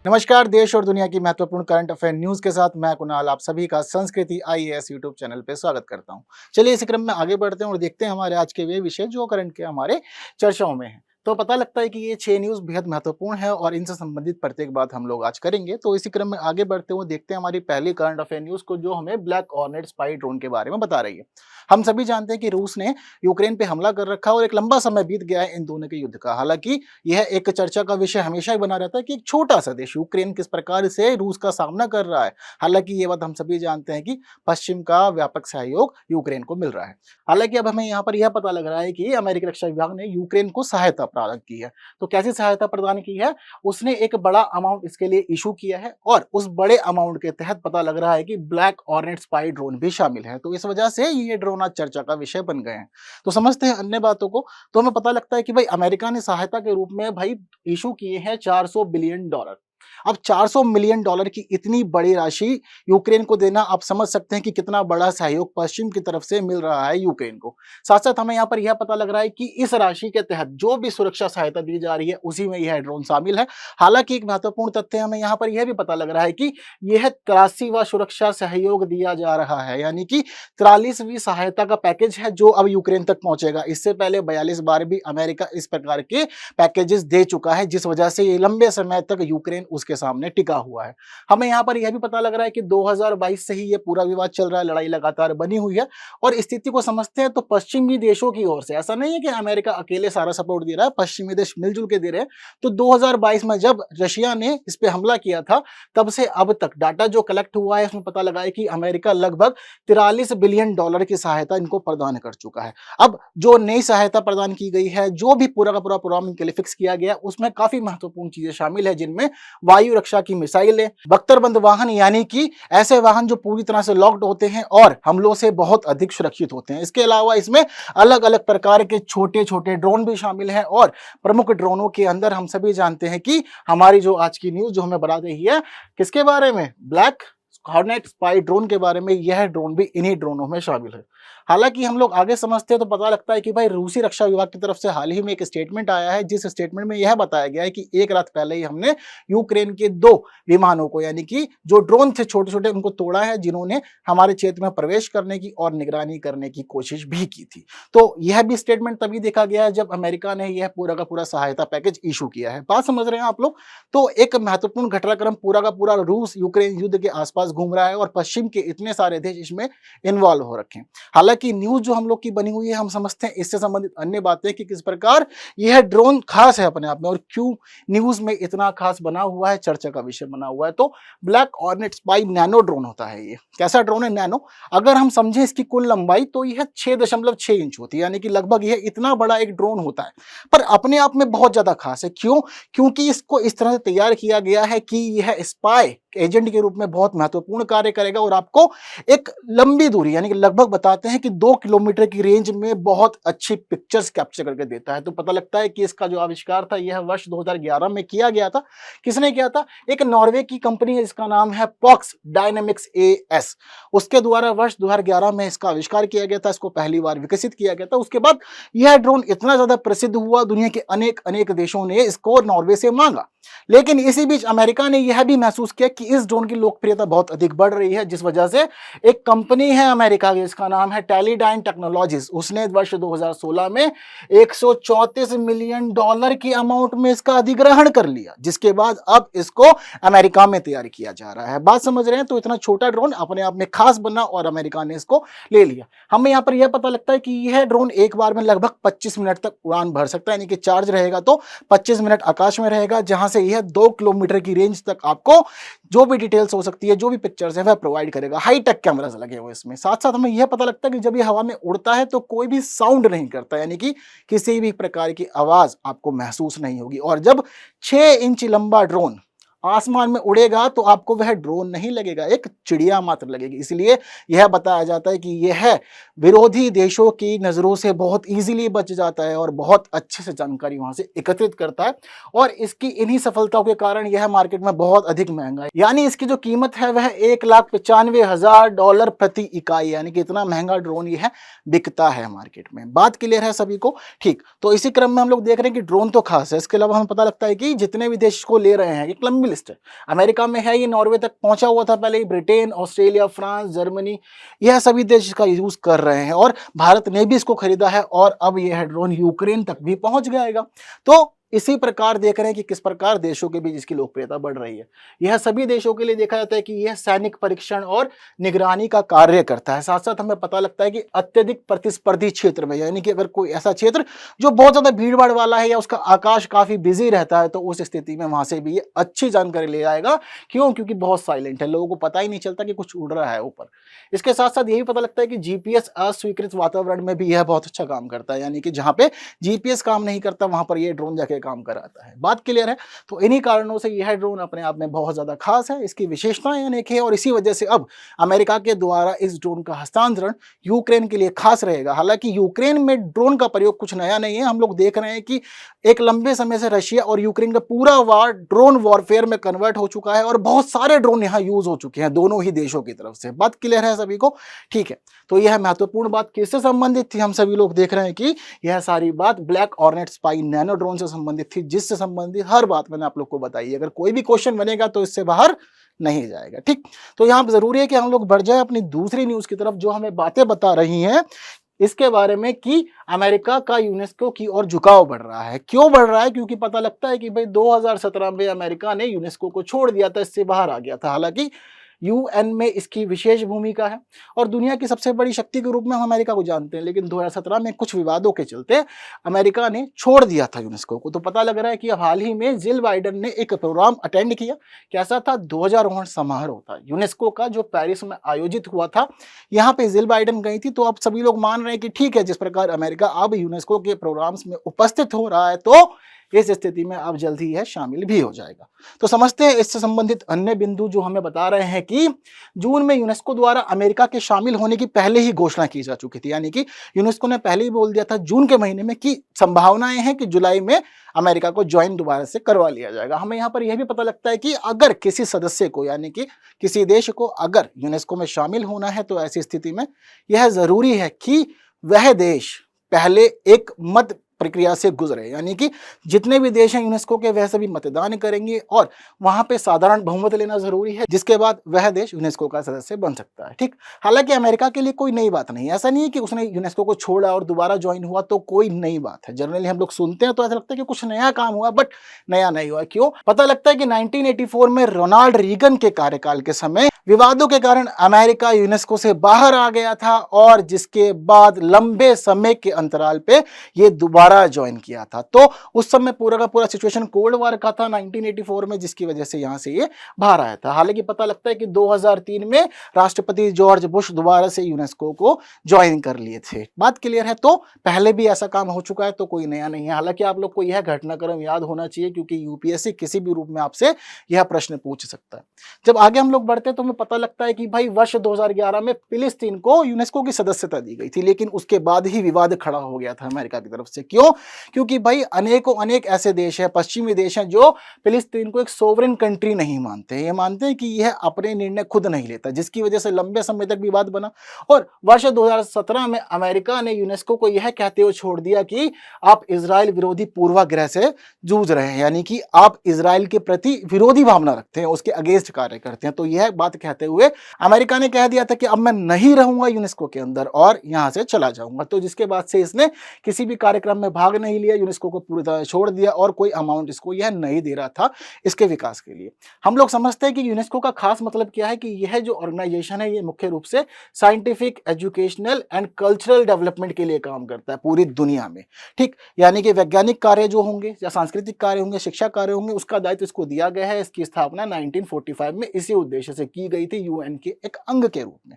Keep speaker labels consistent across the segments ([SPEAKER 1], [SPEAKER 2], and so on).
[SPEAKER 1] नमस्कार। देश और दुनिया की महत्वपूर्ण करंट अफेयर न्यूज के साथ मैं कुणाल आप सभी का संस्कृति आईएएस यूट्यूब चैनल पे स्वागत करता हूं। चलिए इसी क्रम में आगे बढ़ते हैं और देखते हैं हमारे आज के वे विषय जो करंट के हमारे चर्चाओं में हैं। तो पता लगता है कि ये 6 न्यूज बेहद महत्वपूर्ण है और इनसे संबंधित प्रत्येक बात हम लोग आज करेंगे। तो इसी क्रम में आगे बढ़ते हुए देखते हैं हमारी पहली करंट अफेयर न्यूज को, जो हमें ब्लैक ऑर्नेट स्पाई ड्रोन के बारे में बता रही है। हम सभी जानते हैं कि रूस ने यूक्रेन पे हमला कर रखा है और एक लंबा समय बीत गया है इन दोनों के युद्ध का। हालांकि यह एक चर्चा का विषय हमेशा ही बना रहता है कि एक छोटा सा देश यूक्रेन किस प्रकार से रूस का सामना कर रहा है। हालांकि ये बात हम सभी जानते हैं कि पश्चिम का व्यापक सहयोग यूक्रेन को मिल रहा है। हालांकि अब हमें यहाँ पर यह पता लग रहा है कि अमेरिकी रक्षा विभाग ने यूक्रेन को सहायता प्रदान की है। तो कैसी सहायता प्रदान की है? उसने एक बड़ा अमाउंट इसके लिए इशू किया है और उस बड़े अमाउंट के तहत पता लग रहा है कि ब्लैक ऑर्नेट स्पाई ड्रोन भी शामिल है। तो इस वजह से ये ड्रोन आज चर्चा का विषय बन गए हैं। तो समझते हैं अन्य बातों को। तो हमें पता लगता है कि भाई अमेरिका ने सहायता के रूप में भाई इशू किए हैं $400 बिलियन। अब $400 मिलियन की इतनी बड़ी राशि यूक्रेन को देना, आप समझ सकते हैं कि कितना बड़ा सहयोग पश्चिम की तरफ से मिल रहा है यूक्रेन को। साथ साथ हमें यहाँ पर यह पता लग रहा है कि इस राशि के तहत जो भी सुरक्षा सहायता दी जा रही है उसी में यह ड्रोन शामिल है। हालांकि एक महत्वपूर्ण तथ्य हमें यहाँ पर यह भी पता लग रहा है कि यह 83वां सुरक्षा सहयोग दिया जा रहा है, यानी कि 43वीं सहायता का पैकेज है जो अब यूक्रेन तक पहुंचेगा। इससे पहले 42 बार भी अमेरिका इस प्रकार के पैकेजेस दे चुका है, जिस वजह से ये लंबे समय तक यूक्रेन उसके सामने टिका हुआ है। हमें यहाँ पर यह भी पता लग रहा है कि 2022 से ही ये पूरा विवाद चल रहा है, लड़ाई लगातार बनी हुई है। और स्थिति को समझते हैं तो पश्चिमी देशों की ओर से ऐसा नहीं है कि अमेरिका अकेले सारा सपोर्ट दे रहा है, पश्चिमी देश मिलजुल के दे रहे हैं। तो 2022 में जब रशिया ने इस पे हमला किया था, तब से अब तक डाटा जो कलेक्ट हुआ है उसमें पता लगा है कि अमेरिका लगभग $43 बिलियन की सहायता इनको प्रदान कर चुका है। अब जो नई सहायता प्रदान की गई है, जो भी पूरा का पूरा प्रोग्राम इनके लिए फिक्स किया गया, उसमें काफी महत्वपूर्ण चीजें शामिल है, जिनमें वायु रक्षा की मिसाइलें, बख्तरबंद वाहन यानी कि ऐसे वाहन जो पूरी तरह से लॉक्ड होते हैं और हमलों से बहुत अधिक सुरक्षित होते हैं। इसके अलावा इसमें अलग अलग प्रकार के छोटे छोटे ड्रोन भी शामिल हैं। और प्रमुख ड्रोनों के अंदर हम सभी जानते हैं कि हमारी जो आज की न्यूज जो हमें बता रही है किसके बारे में, ब्लैक हॉर्नेट स्पाई ड्रोन के बारे में। यह ड्रोन भी इन्हीं ड्रोनों में शामिल है। हालांकि हम लोग आगे समझते हैं तो पता लगता है कि भाई रूसी रक्षा विभाग की तरफ से हाल ही में एक स्टेटमेंट आया है, जिस स्टेटमेंट में यह बताया गया है कि एक रात पहले ही हमने यूक्रेन के 2 विमानों को, यानी कि जो ड्रोन थे छोटे छोटे, उनको तोड़ा है, जिन्होंने हमारे क्षेत्र में प्रवेश करने की और निगरानी करने की कोशिश भी की थी। तो यह भी स्टेटमेंट तभी देखा गया है जब अमेरिका ने यह पूरा का पूरा सहायता पैकेज इशू किया है। बात समझ रहे हैं आप लोग? तो एक महत्वपूर्ण घटनाक्रम पूरा का पूरा रूस यूक्रेन युद्ध के आसपास घूम रहा है और पश्चिम के इतने सारे देश इसमें इन्वॉल्व हो रखे हैं। हालांकि न्यूज जो हम लोग की बनी हुई है, हम समझते हैं इससे संबंधित अन्य बातें कि किस प्रकार यह ड्रोन खास है अपने आप में और क्यों न्यूज में इतना खास बना हुआ है, चर्चा का विषय बना हुआ है। तो black ornate spy nano drone होता है। ये कैसा ड्रोन है नैनो? अगर हम समझे इसकी कुल लंबाई तो यह 6.6 इंच होती है, यानी कि लगभग यह इतना बड़ा एक ड्रोन होता है। पर अपने आप में बहुत ज्यादा खास है। क्यों? क्योंकि इसको इस तरह से तैयार किया गया है कि यह स्पाई एजेंट के रूप में बहुत महत्वपूर्ण कार्य करेगा और आपको एक लंबी दूरी, यानी कि लगभग बताते हैं कि 2 किलोमीटर की रेंज में बहुत अच्छी पिक्चर्स कैप्चर करके देता है। तो पता लगता है कि इसका जो आविष्कार था यह वर्ष 2011 में किया गया था। किसने किया था? एक नॉर्वे की कंपनी है, इसका नाम है पॉक्स डायनेमिक्स एएस। उसके द्वारा वर्ष 2011 में इसका आविष्कार किया गया था, इसको पहली बार विकसित किया गया था। उसके बाद यह ड्रोन इतना ज्यादा प्रसिद्ध हुआ, दुनिया के अनेक अनेक देशों ने इसको नॉर्वे से मांगा। लेकिन इसी बीच अमेरिका ने यह भी महसूस किया कि इस ड्रोन की लोकप्रियता बहुत अधिक बढ़ रही है, जिस वजह से एक कंपनी है अमेरिका की, इसका नाम है टेलीडाइन टेक्नोलॉजीज। उसने वर्ष 2016 में $134 मिलियन की अमाउंट में इसका अधिग्रहण कर लिया, जिसके बाद अब इसको अमेरिका में तैयार किया जा रहा है। बात समझ रहे हैं? तो इतना छोटा ड्रोन अपने आप में खास बना और अमेरिका ने इसको ले लिया। हमें यहाँ पर यह पता लगता है कि यह ड्रोन एक बार में लगभग 25 मिनट तक उड़ान भर सकता है, यानी कि चार्ज रहेगा तो 25 मिनट आकाश में रहेगा, जहां से यह 2 किलोमीटर की रेंज तक आपको जो भी डिटेल्स हो सकती है, जो भी पिक्चर्स है, वह प्रोवाइड करेगा। हाईटेक कैमरास लगे हुए इसमें। साथ साथ हमें यह पता लगता है कि जब यह हवा में उड़ता है तो कोई भी साउंड नहीं करता, यानी कि किसी भी प्रकार की आवाज आपको महसूस नहीं होगी। और जब 6 इंच लंबा ड्रोन आसमान में उड़ेगा तो आपको वह ड्रोन नहीं लगेगा, एक चिड़िया मात्र लगेगी। इसलिए यह बताया जाता है कि यह विरोधी देशों की नजरों से बहुत इजीली बच जाता है और बहुत अच्छे से जानकारी वहां से एकत्रित करता है। और इसकी इन्हीं सफलताओं के कारण यह मार्केट में बहुत अधिक महंगा है, यानी इसकी जो कीमत है वह $1,95,000 प्रति इकाई, यानी कि इतना महंगा ड्रोन यह बिकता है मार्केट में। बात क्लियर है सभी को? ठीक। तो इसी क्रम में हम लोग देख रहे हैं कि ड्रोन तो खास है, इसके अलावा हमें पता लगता है कि जितने भी देश को ले रहे हैं, एक लंबी लिस्ट है। अमेरिका में है, ये नॉर्वे तक पहुंचा हुआ था पहले ही, ब्रिटेन, ऑस्ट्रेलिया, फ्रांस, जर्मनी, यह सभी देश इसका यूज कर रहे हैं और भारत ने भी इसको खरीदा है और अब यह ड्रोन यूक्रेन तक भी पहुंच जाएगा। तो इसी प्रकार देख रहे हैं कि किस प्रकार देशों के बीच इसकी लोकप्रियता बढ़ रही है। यह सभी देशों के लिए देखा जाता है कि यह सैनिक परीक्षण और निगरानी का कार्य करता है। साथ साथ हमें पता लगता है कि अत्यधिक प्रतिस्पर्धी क्षेत्र में, यानी कि अगर कोई ऐसा क्षेत्र जो बहुत ज्यादा भीड़ भाड़ वाला है या उसका आकाश काफी बिजी रहता है, तो उस स्थिति में वहां से भी ये अच्छी जानकारी ले आएगा। क्यों? क्योंकि बहुत साइलेंट है, लोगों को पता ही नहीं चलता कि कुछ उड़ रहा है ऊपर। इसके साथ साथ यही पता लगता है कि जीपीएस अस्वीकृत वातावरण में भी यह बहुत अच्छा काम करता है, यानी कि जहां पे जीपीएस काम नहीं करता वहां पर यह ड्रोन जाके काम कराता है। बात क्लियर है? तो इन्हीं कारणों से यह ड्रोन अपने आप में बहुत ज्यादा खास है, इसकी विशेषताएं अनेक है और इसी वजह से अब अमेरिका के द्वारा इस ड्रोन का हस्तांतरण यूक्रेन के लिए खास रहेगा। हालांकि यूक्रेन में ड्रोन का प्रयोग कुछ नया नहीं है, हम लोग देख रहे हैं कि एक लंबे समय से रशिया और यूक्रेन का पूरा वार ड्रोन वॉरफेयर में कन्वर्ट हो चुका है और बहुत सारे ड्रोन यहां यूज हो चुके हैं दोनों ही देशों की तरफ से। बात क्लियर है सभी को? ठीक है, तो यह महत्वपूर्ण बात किससे संबंधित थी? हम सभी लोग देख रहे हैं कि यह सारी बात black ornate spy nano drone से संबंधित थी, जिससे संबंधित हर बात मैंने आप लोग को बताई। अगर कोई भी क्वेश्चन बनेगा तो इससे बाहर नहीं जाएगा। ठीक, तो यहां पर जरूरी है कि हम लोग बढ़ जाए अपनी दूसरी न्यूज की तरफ, जो हमें बातें बता रही हैं इसके बारे में कि अमेरिका का यूनेस्को की ओर झुकाव बढ़ रहा है। क्यों बढ़ रहा है? क्योंकि पता लगता है कि भाई 2017 में अमेरिका ने यूनेस्को को छोड़ दिया था, इससे बाहर आ गया था। हालांकि यूएन में इसकी विशेष भूमिका है और दुनिया की सबसे बड़ी शक्ति के रूप में हम अमेरिका को जानते हैं, लेकिन 2017 में कुछ विवादों के चलते अमेरिका ने छोड़ दिया था यूनेस्को को। तो पता लग रहा है कि अब हाल ही में जिल बाइडेन ने एक प्रोग्राम अटेंड किया। कैसा था? ध्वजारोहण समारोह था यूनेस्को का, जो पेरिस में आयोजित हुआ था। यहाँ पे जिल बाइडेन गई थी। तो अब सभी लोग मान रहे हैं कि ठीक है, जिस प्रकार अमेरिका अब यूनेस्को के प्रोग्राम्स में उपस्थित हो रहा है, तो इस स्थिति में अब जल्द ही यह शामिल भी हो जाएगा। तो समझते हैं इससे संबंधित अन्य बिंदु जो हमें बता रहे हैं कि जून में यूनेस्को द्वारा अमेरिका के शामिल होने की पहले ही घोषणा की जा चुकी थी, यानी कि यूनेस्को ने पहले ही बोल दिया था जून के महीने में कि संभावनाएं हैं कि जुलाई में अमेरिका को ज्वाइन दोबारा से करवा लिया जाएगा। हमें यहाँ पर यह भी पता लगता है कि अगर किसी सदस्य को, यानी कि किसी देश को अगर यूनेस्को में शामिल होना है, तो ऐसी स्थिति में यह जरूरी है कि वह देश पहले एक मत प्रक्रिया से गुजरे, यानी कि जितने भी देश हैं यूनेस्को के वह सभी मतदान करेंगे और वहां पे साधारण बहुमत लेना जरूरी है, जिसके बाद वह देश यूनेस्को का सदस्य बन सकता है। ठीक, हालांकि अमेरिका के लिए कोई नई बात नहीं है। ऐसा नहीं है कि उसने यूनेस्को को छोड़ा और दोबारा ज्वाइन हुआ तो कोई नई बात है। जनरली हम लोग सुनते हैं तो ऐसा लगता है कि कुछ नया काम हुआ, बट नया नहीं हुआ। क्यों? पता लगता है कि 1984 में रोनाल्ड रीगन के कार्यकाल के समय विवादों के कारण अमेरिका यूनेस्को से बाहर आ गया था और जिसके बाद लंबे समय के अंतराल पे ये दोबारा ज्वाइन किया था। तो उस समय पूरा का पूरा सिचुएशन कोल्ड वॉर का था 1984 में, जिसकी वजह से यहां से ये बाहर आया था। हालांकि पता लगता है कि 2003 में राष्ट्रपति जॉर्ज बुश दोबारा से यूनेस्को को ज्वाइन कर लिए थे। बात क्लियर है? तो पहले भी ऐसा काम हो चुका है, तो कोई नया नहीं है। हालांकि आप लोग को यह घटनाक्रम याद होना चाहिए, क्योंकि यूपीएससी किसी भी रूप में आपसे यह प्रश्न पूछ सकता है। जब आगे हम लोग बढ़ते हैं तो हमें पता लगता है कि भाई वर्ष 2011 में फिलिस्तीन को यूनेस्को की सदस्यता दी गई थी, लेकिन उसके बाद ही विवाद खड़ा हो गया था अमेरिका की तरफ से। क्यों? क्योंकि भाई अनेक ऐसे देश हैं, पश्चिमी देश हैं, जो फिलिस्तीन को एक सोवरेन कंट्री नहीं मानते हैं। ये मानते हैं कि यह अपने निर्णय खुद नहीं लेता, जिसकी वजह से लंबे समय तक विवाद बना। और वर्ष 2017 में अमेरिका ने यूनेस्को को यह कहते हुए छोड़ दिया कि आप इजराइल विरोधी पूर्वाग्रह से जूझ रहे हैं, यानी कि आप इजराइल के प्रति विरोधी भावना रखते हैं, उसके अगेंस्ट कार्य करते हैं। तो यह बात कहते हुए अमेरिका ने कह दिया था कि अब मैं नहीं रहूंगा यूनेस्को के अंदर और यहां से चला जाऊंगा। तो जिसके बाद से इसने किसी भी कार्यक्रम में भाग नहीं लिया, यूनेस्को को पूरी तरह छोड़ दिया और कोई अमाउंट इसको यह नहीं दे रहा था इसके विकास के लिए। हम लोग समझते हैं कि यूनेस्को का खास मतलब क्या है कि यह जो ऑर्गेनाइजेशन है ये मुख्य रूप से scientific, educational and cultural development के लिए काम करता है पूरी दुनिया में। ठीक, यानी कि वैज्ञानिक कार्य जो होंगे या सांस्कृतिक कार्य होंगे, शिक्षा कार्य होंगे, उसका दायित्व इसको दिया गया है। इसकी स्थापना 1945 में इसी उद्देश्य से की गई थी, यूएन के एक अंग के रूप में।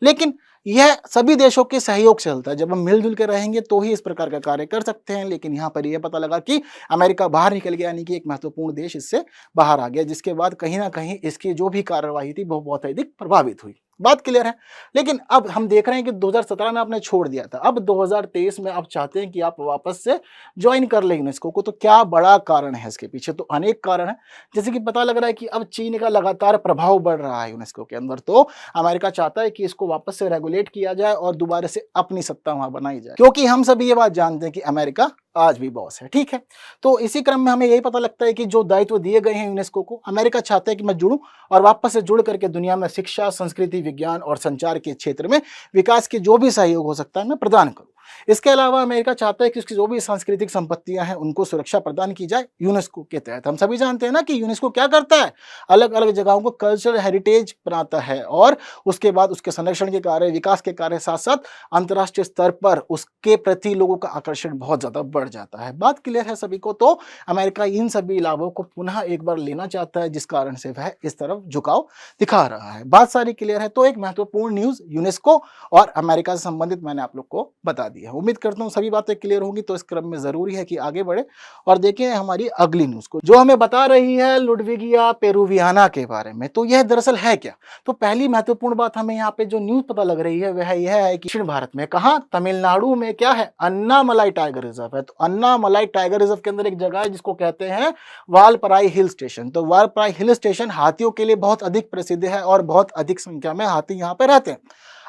[SPEAKER 1] लेकिन यह सभी देशों के सहयोग से चलता है। जब हम मिलजुल के रहेंगे तो ही इस प्रकार का कार्य कर सकते हैं। लेकिन यहाँ पर यह पता लगा कि अमेरिका बाहर निकल गया, यानी कि एक महत्वपूर्ण देश इससे बाहर आ गया, जिसके बाद कहीं ना कहीं इसकी जो भी कार्यवाही थी वो बहुत अधिक प्रभावित हुई। बात क्लियर है। लेकिन अब हम देख रहे हैं कि 2017 में आपने छोड़ दिया था, अब 2023 में आप चाहते हैं कि आप वापस से ज्वाइन कर लें यूनेस्को को, तो क्या बड़ा कारण है इसके पीछे? तो अनेक कारण है, जैसे कि पता लग रहा है कि अब चीन का लगातार प्रभाव बढ़ रहा है यूनेस्को के अंदर, तो अमेरिका चाहता है कि इसको वापस से रेगुलेट किया जाए और दोबारा से अपनी सत्ता वहां बनाई जाए, क्योंकि हम सभी ये बात जानते हैं कि अमेरिका आज भी बॉस है, ठीक है। तो इसी क्रम में हमें यही पता लगता है कि जो दायित्व दिए गए हैं यूनेस्को को, अमेरिका चाहता है कि मैं जुड़ूं और वापस से जुड़ करके दुनिया में शिक्षा, संस्कृति, विज्ञान और संचार के क्षेत्र में विकास के जो भी सहयोग हो सकता है मैं प्रदान करूं। इसके अलावा अमेरिका चाहता है कि उसकी जो भी सांस्कृतिक संपत्तियां हैं उनको सुरक्षा प्रदान की जाए यूनेस्को के तहत। हम सभी जानते हैं ना कि यूनेस्को क्या करता है, अलग अलग जगहों को कल्चरल हेरिटेज बनाता है और उसके बाद उसके संरक्षण के कार्य, विकास के कार्य, साथ साथ अंतर्राष्ट्रीय स्तर पर उसके प्रति लोगों का आकर्षण बहुत ज्यादा बढ़ जाता है। बात क्लियर है सभी को? तो अमेरिका इन सभी लाभों को पुनः एक बार लेना चाहता है, जिस कारण से वह इस तरफ झुकाव दिखा रहा है। बात सारी क्लियर है। तो एक महत्वपूर्ण न्यूज यूनेस्को और अमेरिका से संबंधित मैंने आप लोग को बता दी है। उम्मीद करता हूँ सभी बातें क्लियर होंगी। तो इस क्रम में जरूरी है कि आगे बढ़े और देखें हमारी अगली न्यूज को, जो हमें बता रही है लुडविगिया पेरुवियाना के बारे में। तो यह दरअसल है क्या? तो पहली महत्वपूर्ण बात हमें यहाँ पे जो न्यूज पता लग रही है वह यह है कि दक्षिण भारत में, कहा, तमिलनाडु में क्या है, अन्नामलाई टाइगर रिजर्व है। तो अन्नामलाई टाइगर रिजर्व के अंदर एक जगह है जिसको कहते हैं वालपराई हिल स्टेशन। तो वालपराई हिल स्टेशन हाथियों के लिए बहुत अधिक प्रसिद्ध है और बहुत अधिक संख्या में हाथी यहाँ पे रहते हैं।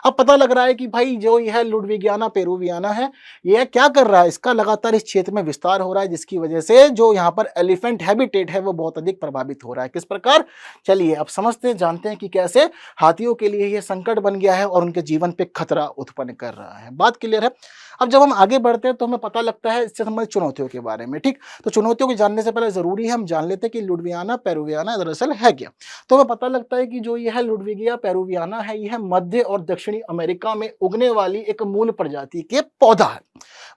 [SPEAKER 1] अब पता लग रहा है कि भाई जो यह लुडविगियाना पेरुवियाना है, यह क्या कर रहा है, इसका लगातार इस क्षेत्र में विस्तार हो रहा है, जिसकी वजह से जो यहाँ पर एलिफेंट हैबिटेट है वो बहुत अधिक प्रभावित हो रहा है। किस प्रकार? चलिए अब समझते हैं, जानते हैं कि कैसे हाथियों के लिए यह संकट बन गया है और उनके जीवन पे खतरा उत्पन्न कर रहा है। बात क्लियर है। अब जब हम आगे बढ़ते हैं तो हमें पता लगता है इससे संबंधित चुनौतियों के बारे में, ठीक। तो चुनौतियों को जानने से पहले जरूरी है हम जान लेते हैं कि लुडवियाना पेरुवियाना दरअसल है क्या। तो हमें पता लगता है कि जो यह लुडविगिया पेरुवियाना है, यह मध्य और दक्षिणी अमेरिका में उगने वाली एक मूल प्रजाति के पौधा है।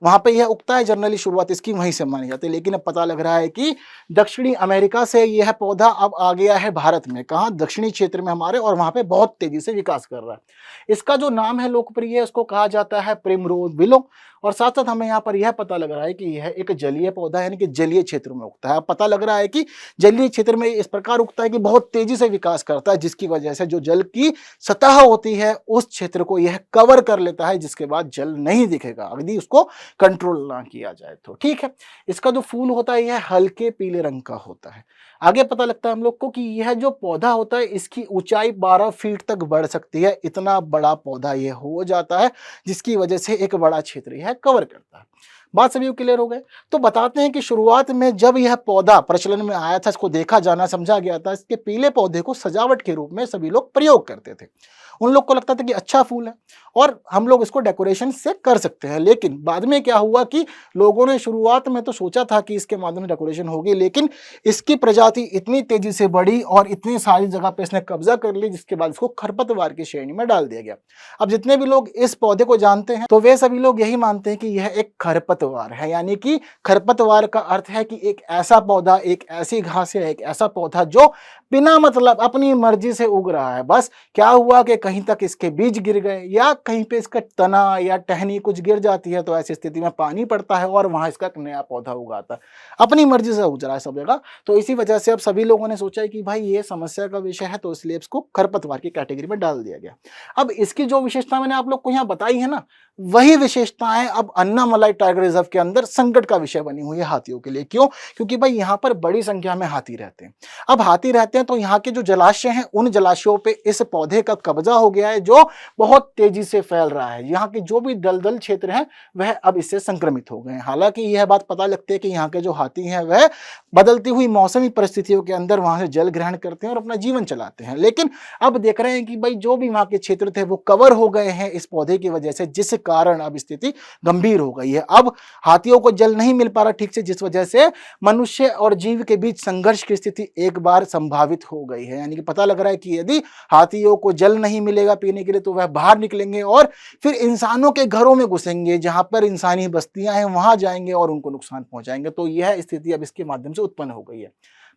[SPEAKER 1] वहां पे यह उगता है, जनरली शुरुआत इसकी वहीं से मानी जाती है। लेकिन अब पता लग रहा है कि दक्षिणी अमेरिका से यह पौधा अब आ गया है भारत में, कहा, दक्षिणी क्षेत्र में हमारे, और वहां पे बहुत तेजी से विकास कर रहा है। इसका जो नाम है लोकप्रिय, उसको कहा जाता है प्रिमरोज विलो। और साथ साथ हमें यहाँ पर यह पता लग रहा है कि यह एक जलीय पौधा है, यानी कि जलीय क्षेत्र में उगता है। पता लग रहा है कि जलीय क्षेत्र में इस प्रकार उगता है कि बहुत तेजी से विकास करता है, जिसकी वजह से जो जल की सतह होती है उस क्षेत्र को यह कवर कर लेता है, जिसके बाद जल नहीं दिखेगा यदि उसको कंट्रोल ना किया जाए तो, ठीक है। इसका जो फूल होता है यह हल्के पीले रंग का होता है। आगे पता लगता है हम लोग को कि यह जो पौधा होता है इसकी ऊंचाई 12 फीट तक बढ़ सकती है। इतना बड़ा पौधा यह हो जाता है, जिसकी वजह से एक बड़ा क्षेत्र यह कवर करता है। बात सभी को क्लियर हो गए? तो बताते हैं कि शुरुआत में जब यह पौधा प्रचलन में आया था, इसको देखा जाना समझा गया था, इसके पीले पौधे को सजावट के रूप में सभी लोग प्रयोग करते थे। उन लोग को लगता था कि अच्छा फूल है और हम लोग इसको डेकोरेशन से कर सकते हैं। लेकिन बाद में क्या हुआ कि लोगों ने शुरुआत में तो सोचा था कि इसके माध्यम से डेकोरेशन होगी, लेकिन इसकी प्रजाति इतनी तेजी से बढ़ी और इतनी सारी जगह पे इसने कब्जा कर ली, जिसके बाद इसको खरपतवार की श्रेणी में डाल दिया गया। अब जितने भी लोग इस पौधे को जानते हैं तो वे सभी लोग यही मानते हैं कि यह एक खरपतवार है। यानी कि खरपतवार का अर्थ है कि एक ऐसा पौधा, एक ऐसी घास या एक ऐसा पौधा जो बिना मतलब अपनी मर्जी से उग रहा है। बस क्या हुआ कि कहीं तक इसके बीज गिर गए या कहीं पे इसका तना या टहनी कुछ गिर जाती है, तो ऐसी स्थिति में पानी पड़ता है और वहां इसका एक नया पौधा उगाता है। अपनी मर्जी से उग रहा है सब जगह। तो इसी वजह से अब सभी लोगों ने सोचा कि भाई ये समस्या का विषय है, तो इसलिए इसको खरपतवार की कैटेगरी में डाल दिया गया। अब इसकी जो विशेषता मैंने आप लोग को यहाँ बताई है ना, वही विशेषताएं अब अन्नामलाई टाइगर रिजर्व के अंदर संकट का विषय बनी हुई है हाथियों के लिए। क्यों? क्योंकि भाई यहाँ पर बड़ी संख्या में हाथी रहते हैं। अब हाथी रहते हैं तो यहाँ के जो जलाशय हैं उन जलाशयों पे इस पौधे का कब्जा हो गया है, जो बहुत तेजी से फैल रहा है। यहाँ के जो भी दलदल क्षेत्र हैं वह अब इससे संक्रमित हो गए हैं। हालांकि यह बात पता लगती है कि यहाँ के जो हाथी हैं वह बदलती हुई मौसमी परिस्थितियों के अंदर वहां से जल ग्रहण करते हैं और अपना जीवन चलाते हैं। लेकिन अब देख रहे हैं कि भाई जो भी वहां के क्षेत्र थे वो कवर हो गए हैं इस पौधे की वजह से, जिस कारण अब स्थिति गंभीर हो गई है। अब हाथियों को जल नहीं मिल पा रहा ठीक से, जिस वजह से मनुष्य और जीव के बीच संघर्ष की स्थिति एक बार संभावित हो गई है। यानी कि पता लग रहा है कि यदि हाथियों को जल नहीं मिलेगा पीने के लिए तो वह बाहर निकलेंगे और फिर इंसानों के घरों में घुसेंगे, जहां पर इंसानी बस्तियां हैं वहां जाएंगे और उनको नुकसान पहुंचाएंगे। तो यह स्थिति अब इसके माध्यम से उत्पन्न हो गई है।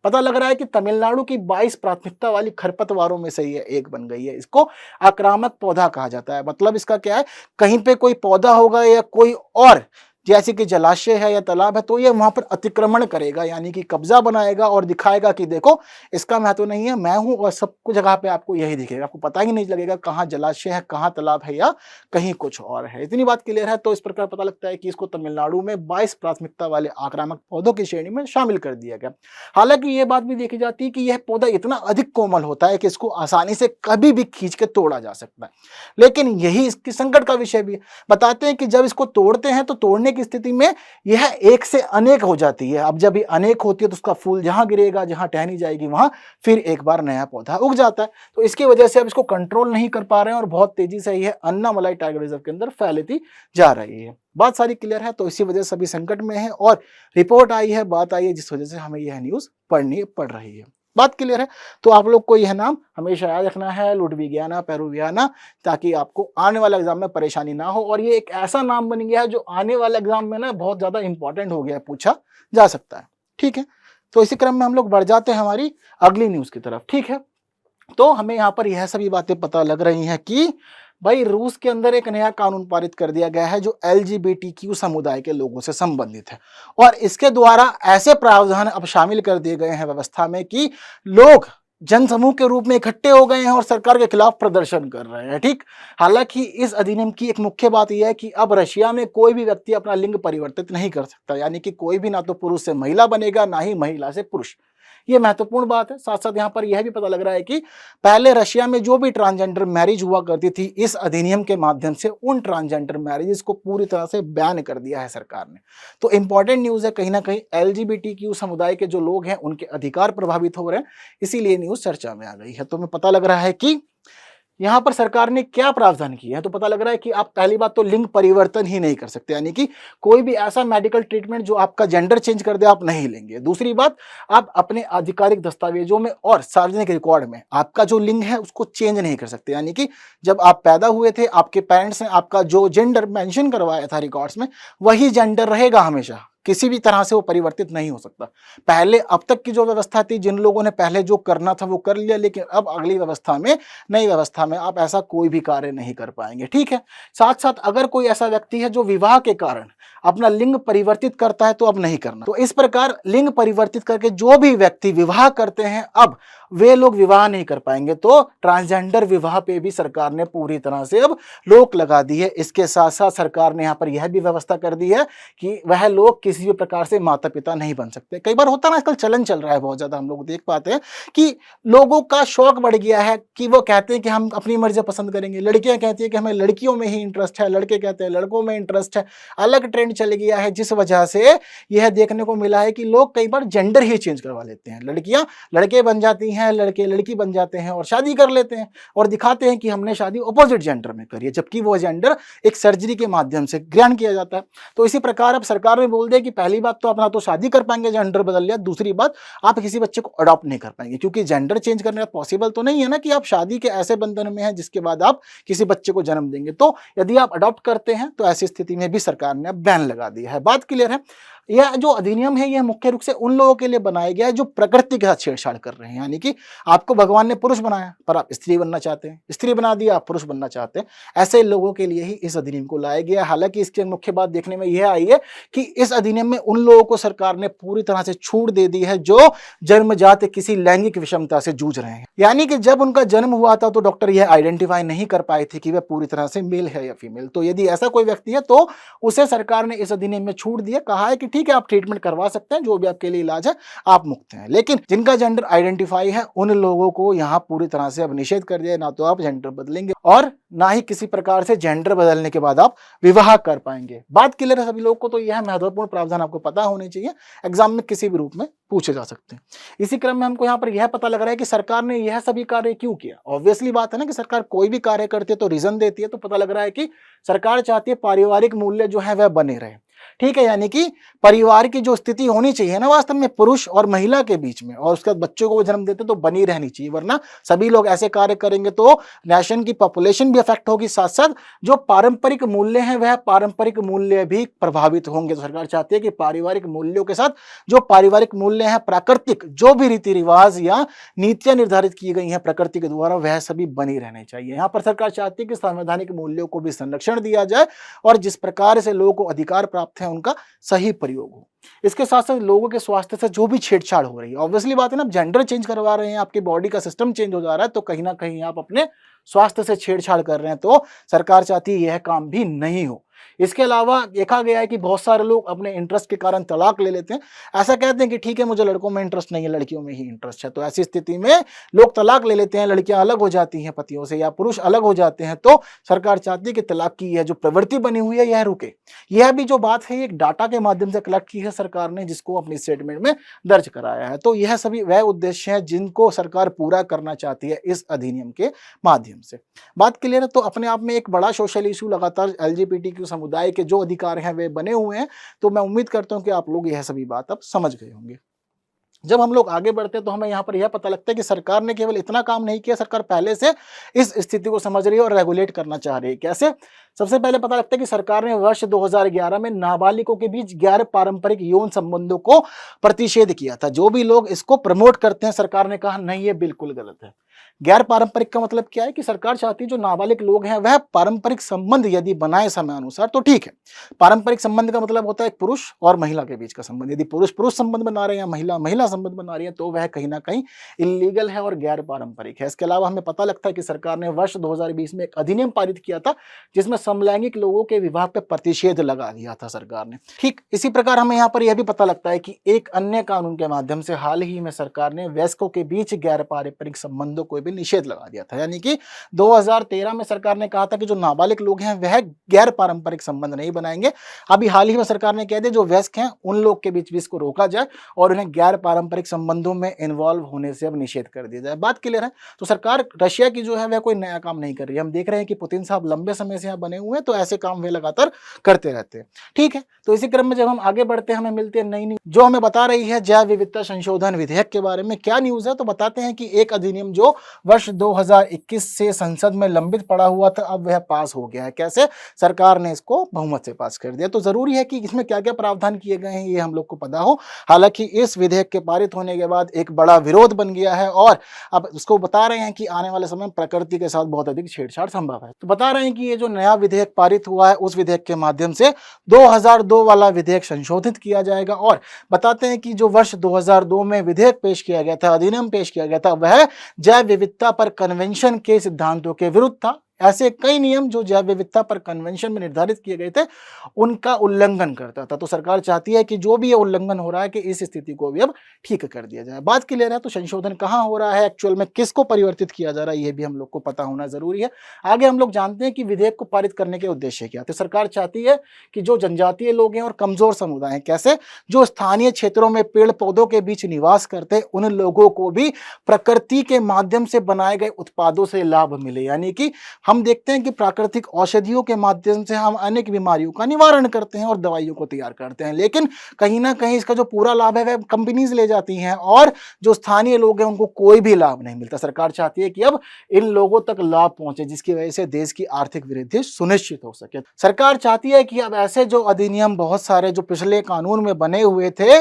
[SPEAKER 1] पता लग रहा है कि तमिलनाडु की 22 प्राथमिकता वाली खरपतवारों में से ये एक बन गई है। इसको आक्रामक पौधा कहा जाता है। मतलब इसका क्या है, कहीं पे कोई पौधा होगा या कोई और जैसे कि जलाशय है या तालाब है, तो ये वहां पर अतिक्रमण करेगा, यानी कि कब्जा बनाएगा और दिखाएगा कि देखो इसका महत्व नहीं है, मैं हूं, और सब कुछ जगह पे आपको यही दिखेगा, आपको पता ही नहीं लगेगा कहाँ जलाशय है, कहाँ तालाब है या कहीं कुछ और है। इतनी बात क्लियर है। तो इस प्रकार पता लगता है कि इसको तमिलनाडु में 22 प्राथमिकता वाले आक्रामक पौधों की श्रेणी में शामिल कर दिया गया। हालांकि यह बात भी देखी जाती है कि यह पौधा इतना अधिक कोमल होता है कि इसको आसानी से कभी भी खींच के तोड़ा जा सकता है, लेकिन यही इसकी संकट का विषय भी है। बताते हैं कि जब इसको तोड़ते हैं तो तोड़ने की स्थिति में यह एक से अनेक हो जाती है। अब जब ये अनेक होती है तो उसका फूल जहां गिरेगा, जहां टहनी जाएगी, वहां फिर एक बार नया पौधा उग जाता है। तो इसकी वजह से अब इसको कंट्रोल नहीं कर पा रहे हैं और बहुत तेजी से यह अन्नामलाई टाइगर रिजर्व के अंदर फैलती जा रही है। बात सारी क्लियर है। तो इसी वजह से सभी संकट में है और रिपोर्ट आई है, बात आई है, जिस वजह से हमें यह न्यूज पढ़नी पड़ रही है। बात क्लियर है। तो आप लोग को यह नाम हमेशा याद रखना है, लुडविगियाना पेरुवियाना, ताकि आपको आने वाले एग्जाम में परेशानी ना हो। और ये एक ऐसा नाम बन गया है जो आने वाले एग्जाम में ना बहुत ज्यादा इंपॉर्टेंट हो गया है, पूछा जा सकता है। ठीक है, तो इसी क्रम में हम लोग बढ़ जाते हैं हमारी अगली न्यूज की तरफ। ठीक है, तो हमें यहाँ पर यह सभी बातें पता लग रही हैं कि भाई रूस के अंदर एक नया कानून पारित कर दिया गया है जो LGBTQ समुदाय के लोगों से संबंधित है, और इसके द्वारा ऐसे प्रावधान अब शामिल कर दिए गए हैं व्यवस्था में कि लोग जनसमूह के रूप में इकट्ठे हो गए हैं और सरकार के खिलाफ प्रदर्शन कर रहे हैं। ठीक, हालांकि इस अधिनियम की एक मुख्य बात यह है कि अब रशिया में कोई भी व्यक्ति अपना लिंग परिवर्तित नहीं कर सकता, यानी कि कोई भी ना तो पुरुष से महिला बनेगा, ना ही महिला से पुरुष। ये महत्वपूर्ण बात है। साथ साथ यहाँ पर यह भी पता लग रहा है कि पहले रशिया में जो भी ट्रांसजेंडर मैरिज हुआ करती थी, इस अधिनियम के माध्यम से उन ट्रांसजेंडर मैरिजेस को पूरी तरह से बैन कर दिया है सरकार ने। तो इंपॉर्टेंट न्यूज है, कहीं ना कहीं LGBTQ समुदाय के जो लोग हैं उनके अधिकार प्रभावित हो रहे हैं, इसीलिए न्यूज चर्चा में आ गई है। तो हमें पता लग रहा है कि यहाँ पर सरकार ने क्या प्रावधान किया है। तो पता लग रहा है कि आप पहली बात तो लिंग परिवर्तन ही नहीं कर सकते, यानी कि कोई भी ऐसा मेडिकल ट्रीटमेंट जो आपका जेंडर चेंज कर दे आप नहीं लेंगे। दूसरी बात, आप अपने आधिकारिक दस्तावेजों में और सार्वजनिक रिकॉर्ड में आपका जो लिंग है उसको चेंज नहीं कर सकते, यानी कि जब आप पैदा हुए थे आपके पेरेंट्स ने आपका जो जेंडर मेंशन करवाया था रिकॉर्ड्स में, वही जेंडर रहेगा हमेशा, किसी भी तरह से वो परिवर्तित नहीं हो सकता। पहले अब तक की जो व्यवस्था थी, जिन लोगों ने पहले जो करना था वो कर लिया, लेकिन अब अगली व्यवस्था में, नई व्यवस्था में आप ऐसा कोई भी कार्य नहीं कर पाएंगे। ठीक है, साथ साथ अगर कोई ऐसा व्यक्ति है जो विवाह के कारण अपना लिंग परिवर्तित करता है तो अब नहीं करना। तो इस प्रकार लिंग परिवर्तित करके जो भी व्यक्ति विवाह करते हैं अब वे लोग विवाह नहीं कर पाएंगे। तो ट्रांसजेंडर विवाह पे भी सरकार ने पूरी तरह से अब रोक लगा दी है। इसके साथ साथ सरकार ने यहाँ पर यह भी व्यवस्था कर दी है कि वह लोग किसी भी प्रकार से माता पिता नहीं बन सकते। कई बार होता है ना, आजकल चलन चल रहा है बहुत ज्यादा, हम लोग देख पाते हैं कि लोगों का शौक बढ़ गया है कि वो कहते हैं कि हम अपनी मर्जी पसंद करेंगे। लड़कियां कहती है कि हमें लड़कियों में ही इंटरेस्ट है, लड़के कहते हैं लड़कों में इंटरेस्ट है। अलग ट्रेंड चल गया है, जिस वजह से यह देखने को मिला है कि लोग कई बार जेंडर ही चेंज करवा लेते हैं। लड़कियां लड़के बन जाती हैं, लड़के लड़की बन जाते हैं और शादी कर लेते हैं और दिखाते हैं कि हमने शादी अपोजिट जेंडर में करी है, जबकि वो जेंडर एक सर्जरी के माध्यम से ग्रहण किया जाता है। तो इसी प्रकार अब सरकार ने बोल दिया कि पहली बात तो अपना तो शादी कर पाएंगे, जेंडर बदल लिया। दूसरी बात, आप किसी बच्चे को अडॉप्ट नहीं कर पाएंगे, क्योंकि जेंडर चेंज करने का पॉसिबल तो नहीं है ना कि आप शादी के ऐसे बंधन में हैं जिसके बाद आप किसी बच्चे को जन्म देंगे। तो यदि आप अडॉप्ट करते हैं तो ऐसी स्थिति में भी सरकार ने बैन लगा दिया है। बात क्लियर है। यह जो अधिनियम है यह मुख्य रूप से उन लोगों के लिए बनाया गया है जो प्रकृति के साथ छेड़छाड़ कर रहे हैं, यानी कि आपको भगवान ने पुरुष बनाया पर आप स्त्री बनना चाहते हैं, स्त्री बना दिया आप पुरुष बनना चाहते हैं, ऐसे लोगों के लिए ही इस अधिनियम को लाया गया। हालांकि इसकी मुख्य बात देखने में यह आई है कि इस अधिनियम में उन लोगों को सरकार ने पूरी तरह से छूट दे दी है जो जन्मजात किसी लैंगिक विषमता से जूझ रहे हैं, यानी कि जब उनका जन्म हुआ था तो डॉक्टर यह आइडेंटिफाई नहीं कर पाए थे कि वह पूरी तरह से मेल है या फीमेल। तो यदि ऐसा कोई व्यक्ति है तो उसे सरकार ने इस अधिनियम में छूट दिया, कहा है कि ठीक है आप ट्रीटमेंट करवा सकते हैं, जो भी आपके लिए इलाज है आप मुक्त हैं। लेकिन जिनका जेंडर आइडेंटिफाई है उन लोगों को यहां पूरी तरह से अब निषेध कर दिया, ना तो आप जेंडर बदलेंगे और ना ही किसी प्रकार से जेंडर बदलने के बाद आप विवाह कर पाएंगे। बात क्लियर है सभी लोगों को। तो यह महत्वपूर्ण प्रावधान आपको पता होने चाहिए, एग्जाम में किसी भी रूप में पूछे जा सकते हैं। इसी क्रम में हमको यहाँ पर यह पता लग रहा है कि सरकार ने यह सभी कार्य क्यों किया। ऑब्वियसली बात है ना कि सरकार कोई भी कार्य करती है तो रीजन देती है। तो पता लग रहा है कि सरकार चाहती है पारिवारिक मूल्य जो है वह बने रहे। ठीक है, यानी कि परिवार की जो स्थिति होनी चाहिए ना वास्तव में पुरुष और महिला के बीच में, और उसके बाद बच्चों को वो जन्म देते तो बनी रहनी चाहिए, वरना सभी लोग ऐसे कार्य करेंगे तो नेशन की पॉपुलेशन भी अफेक्ट होगी, साथ साथ जो पारंपरिक मूल्य हैं वह पारंपरिक मूल्य भी प्रभावित होंगे। तो सरकार चाहती है कि पारिवारिक मूल्यों के साथ जो पारिवारिक मूल्य हैं, प्राकृतिक जो भी रीति रिवाज या नीतियां निर्धारित की गई हैं प्रकृति के द्वारा, वह सभी बनी रहने चाहिए। यहाँ पर सरकार चाहती है कि संवैधानिक मूल्यों को भी संरक्षण दिया जाए और जिस प्रकार से लोगों को अधिकार प्राप्त है है उनका सही प्रयोग हो। इसके साथ साथ लोगों के स्वास्थ्य से जो भी छेड़छाड़ हो रही है, ऑब्वियसली बात है ना, जेंडर चेंज करवा रहे हैं, आपकी बॉडी का सिस्टम चेंज हो जा रहा है, तो कहीं ना कहीं आप अपने स्वास्थ्य से छेड़छाड़ कर रहे हैं, तो सरकार चाहती है यह काम भी नहीं हो। इसके अलावा देखा गया है कि बहुत सारे लोग अपने इंटरेस्ट के कारण तलाक ले लेते हैं। ऐसा कहते हैं कि ठीक है, मुझे लड़कों में इंटरेस्ट नहीं है, लड़कियों में ही इंटरेस्ट है। तो ऐसी स्थिति में लोग तलाक ले लेते हैं, लड़कियां अलग हो जाती हैं पतियों से या पुरुष अलग हो जाते हैं। तो सरकार चाहती है कि तलाक की यह जो प्रवृत्ति बनी हुई है यह रुके। यह भी जो बात है एक डाटा के माध्यम से कलेक्ट की है सरकार ने, जिसको अपनी स्टेटमेंट में दर्ज कराया है। तो यह सभी वह उद्देश्य हैं जिनको सरकार पूरा करना चाहती है इस अधिनियम के माध्यम से। बात क्लियर है। तो अपने आप में एक बड़ा सोशल इशू लगातार एलजीबीटीक्यू समुदाय के जो अधिकार हैं वे बने हुए हैं। तो मैं उम्मीद करता हूं कि आप लोग यह सभी बात अब समझ गए होंगे। जब हम लोग आगे बढ़ते हैं तो हमें यहाँ पर यह पता लगता है कि सरकार ने केवल इतना काम नहीं किया, सरकार पहले से इस स्थिति को समझ रही है और रेगुलेट करना चाह रही है। कैसे? सबसे पहले पता लगता है कि सरकार ने वर्ष 2011 में नाबालिगों के बीच गैर पारंपरिक यौन संबंधों को प्रतिषेध किया था। जो भी लोग इसको प्रमोट करते हैं, सरकार ने कहा नहीं, ये बिल्कुल गलत है। गैर पारंपरिक का मतलब क्या है कि सरकार चाहती है जो नाबालिग लोग हैं वह पारंपरिक संबंध यदि बनाए समय अनुसार तो ठीक है। पारंपरिक संबंध का मतलब होता है पुरुष और महिला के बीच का संबंध। यदि पुरुष पुरुष संबंध बना रहे हैं, महिला महिला संबंध बना रही है, तो वह कहीं ना कहीं इलीगल है और गैर पारंपरिक है। इसके अलावा हमें पता लगता है कि सरकार ने वर्ष 2020 में एक अधिनियम पारित किया था जिसमें समलैंगिक लोगों के विवाह पर प्रतिषेध लगा दिया था सरकार ने। ठीक इसी प्रकार हमें यहाँ पर यह भी पता लगता है कि एक अन्य कानून के माध्यम से हाल ही में सरकार ने वयस्कों के बीच गैर पारंपरिक संबंधों को भी निषेध लगा दिया था। यानी कि 2013 में सरकार ने कहा था कि जो नाबालिग लोग हैं वह गैर पारंपरिक संबंध नहीं बनाएंगे। अभी हाल ही में सरकार ने कह दिया जो वयस्क हैं उन लोग के बीच भी इसको रोका जाए और उन्हें गैर पारंपरिक संबंधों में इन्वॉल्व होने से अब निषेध कर दिया जाए। बात क्लियर है। तो सरकार रशिया की जो है वह कोई नया काम नहीं कर रही है। हम देख रहे हैं कि पुतिन साहब लंबे समय से यहाँ बने हुए हैं, तो ऐसे काम वे लगातार करते रहते हैं। ठीक है, तो इसी क्रम में जब हम आगे बढ़ते हैं हमें मिलती है नई न्यूज जो हमें बता रही है जैव विविधता संशोधन विधेयक के बारे में। क्या न्यूज है? तो बताते हैं कि एक अधिनियम जो वर्ष 2021 से संसद में लंबित पड़ा हुआ था अब वह पास हो गया है। कैसे? सरकार ने इसको बहुमत से पास कर दिया। तो जरूरी है कि इसमें क्या क्या प्रावधान किए गए हैं ये हम लोग को पता हो। हालांकि इस विधेयक के पारित होने के बाद एक बड़ा विरोध बन गया है और अब उसको बता रहे हैं कि आने वाले समय में प्रकृति के साथ बहुत अधिक छेड़छाड़ संभव है। तो बता रहे हैं कि ये जो नया विधेयक पारित हुआ है उस विधेयक के माध्यम से 2002 वाला विधेयक संशोधित किया जाएगा। और बताते हैं कि जो वर्ष 2002 में विधेयक पेश किया गया था, अधिनियम पेश किया गया था, वह जैव विविधता पर कन्वेंशन के सिद्धांतों के विरुद्ध था। ऐसे कई नियम जो जैव विविधता पर कन्वेंशन में निर्धारित किए गए थे उनका उल्लंघन करता था। तो सरकार चाहती है कि जो भी ये उल्लंघन हो रहा है कि इस स्थिति को भी अब ठीक कर दिया जाए। बात क्लियर है। तो संशोधन कहाँ हो रहा है, एक्चुअल में किसको परिवर्तित किया जा रहा है, ये भी हम लोग को पता होना जरूरी है। आगे हम लोग जानते हैं कि विधेयक को पारित करने के उद्देश्य क्या थे। सरकार चाहती है कि जो जनजातीय लोग हैं और कमजोर समुदाय हैं, कैसे? जो स्थानीय क्षेत्रों में पेड़ पौधों के बीच निवास करते हैं उन लोगों को भी प्रकृति के माध्यम से बनाए गए उत्पादों से लाभ मिले। यानी कि हम देखते हैं कि प्राकृतिक औषधियों के माध्यम से हम अनेक बीमारियों का निवारण करते हैं और दवाइयों को तैयार करते हैं, लेकिन कहीं ना कहीं इसका जो पूरा लाभ है वह कंपनीज ले जाती हैं और जो स्थानीय लोग हैं उनको कोई भी लाभ नहीं मिलता। सरकार चाहती है कि अब इन लोगों तक लाभ पहुंचे जिसकी वजह से देश की आर्थिक वृद्धि सुनिश्चित हो सके। सरकार चाहती है कि अब ऐसे जो अधिनियम बहुत सारे जो पिछले कानून में बने हुए थे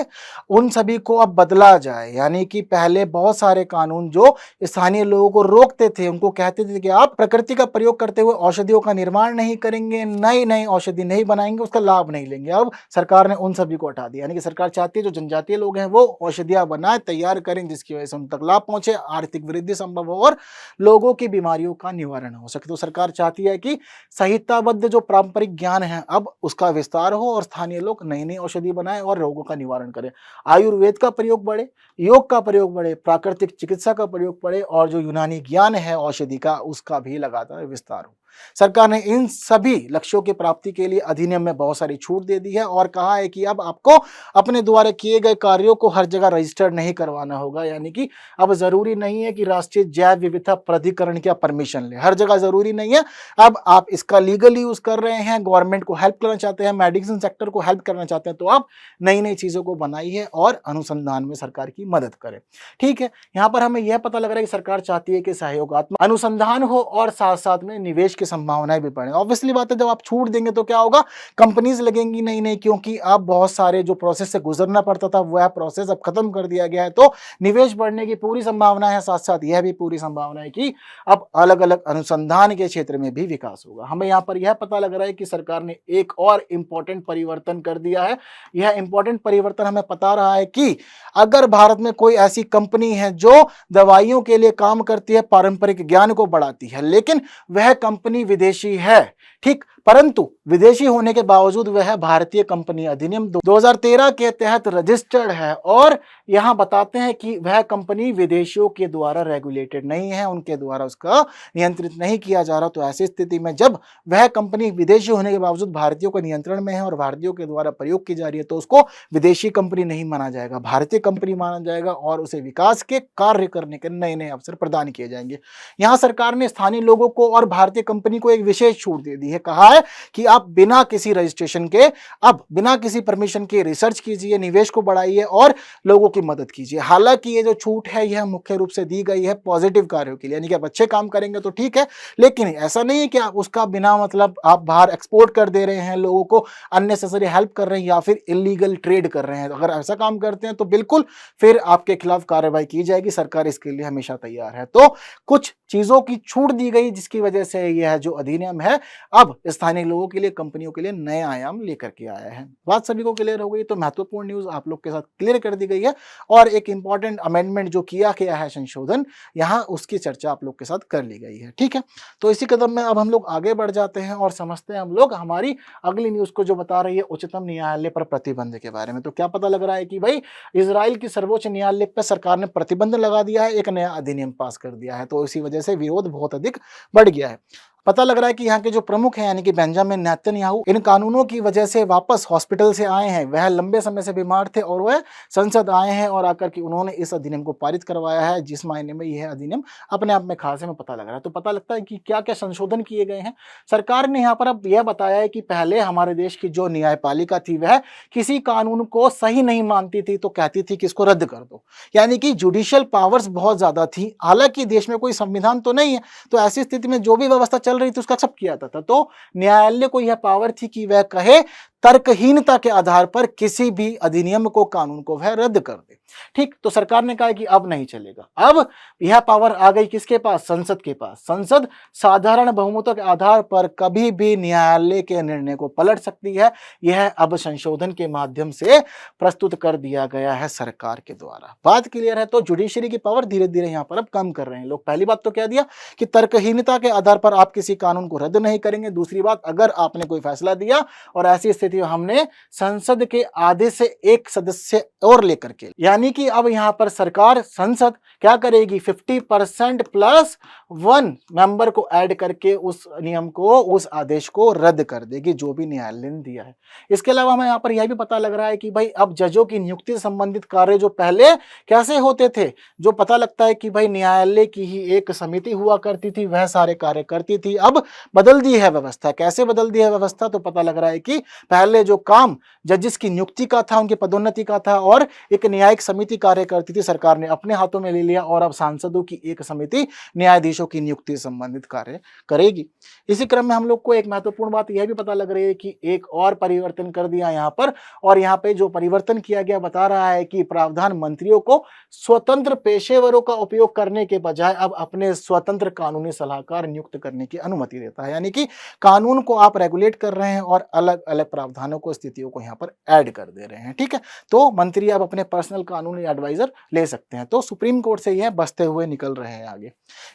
[SPEAKER 1] उन सभी को अब बदला जाए। यानी कि पहले बहुत सारे कानून जो स्थानीय लोगों को रोकते थे, उनको कहते थे कि आप प्रकृति का प्रयोग करते हुए औषधियों का निर्माण नहीं करेंगे, नई औषधि नहीं बनाएंगे, उसका लाभ नहीं लेंगे, अब सरकार ने उन सभी को हटा दिया। यानी कि सरकार चाहती है जो जनजातीय लोग हैं वो औषधियां बनाए, तैयार करें जिसकी वजह से उन तक लाभ पहुंचे, आर्थिक वृद्धि संभव हो और लोगों की बीमारियों का निवारण हो सके। तो सरकार चाहती है कि संहिताबद्ध जो पारंपरिक ज्ञान है अब उसका विस्तार हो और स्थानीय लोग नई औषधि बनाए और रोगों का निवारण करें। आयुर्वेद का प्रयोग बढ़े, योग का प्रयोग बढ़े, प्राकृतिक चिकित्सा का प्रयोग बढ़े और जो यूनानी ज्ञान है औषधि का उसका भी लगातार विस्तार हो। सरकार ने इन सभी लक्ष्यों की प्राप्ति के लिए अधिनियम में बहुत सारी छूट दे दी है और कहा है कि अब आपको अपने द्वारा किए गए कार्यों को हर जगह रजिस्टर्ड नहीं करवाना होगा। यानी कि अब जरूरी नहीं है कि राष्ट्रीय जैव विविधता प्राधिकरण की परमिशन ले, हर जगह जरूरी नहीं है। अब आप इसका लीगल यूज कर रहे हैं, गवर्नमेंट को हेल्प करना चाहते हैं, मेडिसिन सेक्टर को हेल्प करना चाहते हैं, तो आप नई चीजों को बनाइए और अनुसंधान में सरकार की मदद करें। ठीक है, यहाँ पर हमें यह पता लग रहा है कि सरकार चाहती है कि सहयोगात्मक अनुसंधान हो और साथ साथ में निवेश आपकी संभावनाएं भी बढ़ेंगी। ऑब्वियसली बात है, जब आप छूट देंगे तो क्या होगा, कंपनीज लगेंगी नई नई, क्योंकि अब बहुत सारे जो प्रोसेस से गुजरना पड़ता था वह प्रोसेस अब खत्म कर दिया गया है, तो निवेश बढ़ने की पूरी संभावना है। साथ साथ यह भी पूरी संभावना है कि अब अलग अलग अनुसंधान के क्षेत्र में भी विकास होगा। हमें यहाँ पर यह पता लग रहा है कि सरकार ने एक और इंपॉर्टेंट परिवर्तन कर दिया है। यह इंपॉर्टेंट परिवर्तन हमें बता रहा है कि अगर भारत में कोई ऐसी कंपनी है जो दवाइयों के लिए काम करती है, पारंपरिक ज्ञान को बढ़ाती है, लेकिन वह कंपनी विदेशी है, ठीक, परंतु विदेशी होने के बावजूद वह भारतीय कंपनी अधिनियम 2013 के तहत रजिस्टर्ड है, और यहां बताते हैं कि वह कंपनी विदेशियों के द्वारा रेगुलेटेड नहीं है, उनके द्वारा उसका नियंत्रित नहीं किया जा रहा। तो ऐसी स्थिति में जब वह कंपनी विदेशी होने के बावजूद भारतीयों के नियंत्रण में है और भारतीयों के द्वारा प्रयोग की जा रही है, तो उसको विदेशी कंपनी नहीं माना जाएगा, भारतीय कंपनी माना जाएगा, और उसे विकास के कार्य करने के नए नए अवसर प्रदान किए जाएंगे। यहां सरकार ने स्थानीय लोगों को और भारतीय कंपनी को एक विशेष छूट दे दी है। कहा है कि आप बिना किसी रजिस्ट्रेशन के, अब बिना किसी परमिशन के रिसर्च कीजिए, निवेश को बढ़ाइए और लोगों की मदद कीजिए। हालांकि ये जो छूट है यह मुख्य रूप से दी गई है पॉजिटिव कार्यों के लिए, यानी कि आप अच्छे काम करेंगे तो ठीक है, लेकिन ऐसा नहीं है कि आप उसका बिना मतलब आप बाहर एक्सपोर्ट कर दे रहे हैं, लोगों को अननेसेसरी हेल्प कर रहे हैं या फिर इलीगल ट्रेड कर रहे हैं। अगर ऐसा काम करते हैं तो बिल्कुल फिर आपके खिलाफ कार्रवाई की जाएगी। सरकार इसके लिए हमेशा तैयार है। तो कुछ चीजों की छूट दी गई जिसकी वजह से यह जो अधिनियम है अब स्थानीय लोगों के लिए, कंपनियों के लिए नए आयाम लेकर के आया है। बात सभी को क्लियर हो गई। तो महत्वपूर्ण न्यूज आप लोग के साथ क्लियर कर दी गई है, और एक इंपॉर्टेंट अमेंडमेंट जो किया गया है, संशोधन, यहाँ उसकी चर्चा आप लोग के साथ कर ली गई है। ठीक है, तो इसी कदम में अब हम लोग आगे बढ़ जाते हैं और समझते हैं हम लोग हमारी अगली न्यूज को जो बता रही है उच्चतम न्यायालय पर प्रतिबंध के बारे में। तो क्या पता लग रहा है कि भाई इजराइल की सर्वोच्च न्यायालय पर सरकार ने प्रतिबंध लगा दिया है, एक नया अधिनियम पास कर दिया है, तो इसी वजह से विरोध बहुत अधिक बढ़ गया है। पता लग रहा है कि यहाँ के जो प्रमुख हैं यानी कि बेंजामिन नेतन्याहू इन कानूनों की वजह से वापस हॉस्पिटल से आए हैं। वह लंबे समय से बीमार थे और वह संसद आए हैं और आकर के उन्होंने इस अधिनियम को पारित करवाया है, जिस मायने में यह अधिनियम अपने आप में खास है, में पता लग रहा है। तो पता लगता है कि क्या क्या संशोधन किए गए हैं। सरकार ने यहाँ पर अब यह बताया है कि पहले हमारे देश की जो न्यायपालिका थी वह किसी कानून को सही नहीं मानती थी तो कहती थी कि इसको रद्द कर दो, यानी कि जुडिशियल पावर्स बहुत ज्यादा थी। हालांकि देश में कोई संविधान तो नहीं है, तो ऐसी स्थिति में जो भी व्यवस्था चल रही थी उसका एक्सेप्ट किया जाता था। तो न्यायालय को यह पावर थी कि वह कहे तर्कहीनता के आधार पर किसी भी अधिनियम को, कानून को वह रद्द कर दे। ठीक, तो सरकार ने कहा कि अब नहीं चलेगा। अब यह पावर आ गई किसके पास? संसद के पास। संसद साधारण बहुमतों के आधार पर कभी भी न्यायालय के निर्णय को पलट सकती है। यह अब संशोधन के माध्यम से प्रस्तुत कर दिया गया है सरकार के द्वारा। बात क्लियर है। तो जुडिशरी की पावर धीरे धीरे यहां पर अब कम कर रहे हैं लोग। पहली बात तो कह दिया कि तर्कहीनता के आधार पर आप किसी कानून को रद्द नहीं करेंगे। दूसरी बात, अगर आपने कोई फैसला दिया और ऐसी स्थिति में हमने संसद के आधे से एक सदस्य और लेकर के, यानी कि अब यहां पर सरकार, संसद क्या करेगी, 50% प्लस 1 मेंबर को ऐड करके उस नियम को, उस आदेश को रद्द कर देगी जो भी न्यायालय ने दिया है। इसके अलावा हमें यहाँ पर यह भी पता लग रहा है कि भाई अब जजों की नियुक्ति से संबंधित कार्य जो पहले कैसे होते थे, जो पता लगता है कि भाई न्यायालय की ही एक समिति हुआ करती थी, वह सारे कार्य करती थी, अब बदल दी है व्यवस्था। कैसे बदल दी है व्यवस्था? तो पता लग रहा है कि पहले जो काम जजेस की नियुक्ति का था, उनकी पदोन्नति का था, और एक न्यायिक समिति कार्य करती थी, सरकार ने अपने हाथों में ले लिया और अब सांसदों की एक समिति न्यायाधीशों की नियुक्ति से संबंधित कार्य करेगी। इसी क्रम में हम लोग को एक महत्वपूर्ण बात यह भी पता लग रही है कि एक और परिवर्तन कर दिया यहाँ पर, और यहाँ पे जो परिवर्तन किया गया बता रहा है कि प्रावधान मंत्रियों को स्वतंत्र पेशेवरों का उपयोग करने के बजाय अब अपने स्वतंत्र कानूनी सलाहकार नियुक्त करने की अनुमति देता है। यानी कि कानून को आप रेगुलेट कर रहे हैं और अलग अलग प्रावधानों को, स्थितियों को यहाँ पर ऐड कर दे रहे हैं। ठीक है, तो मंत्री अब अपने पर्सनल कानूनी एडवाइजर ले सकते हैं। तो सुप्रीम कोर्ट से यह बचते हुए निकल रहे हैं आगे।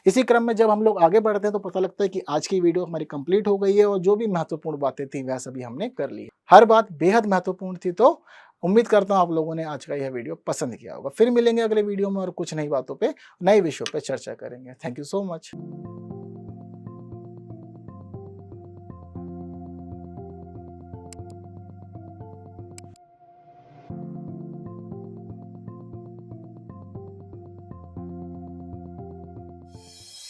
[SPEAKER 1] इसी क्रम में जब हम लोग आगे बढ़ते हैं तो पता लगता है कि आज की वीडियो हमारी कंप्लीट हो गई है और जो भी महत्वपूर्ण बातें थी वह सभी हमने कर ली। हर बात बेहद महत्वपूर्ण थी। तो उम्मीद करता हूं आप लोगों ने आज का यह वीडियो पसंद किया होगा। फिर मिलेंगे अगले वीडियो में और कुछ नई बातों पे, नए विषयों पे चर्चा करेंगे। Thank you so much.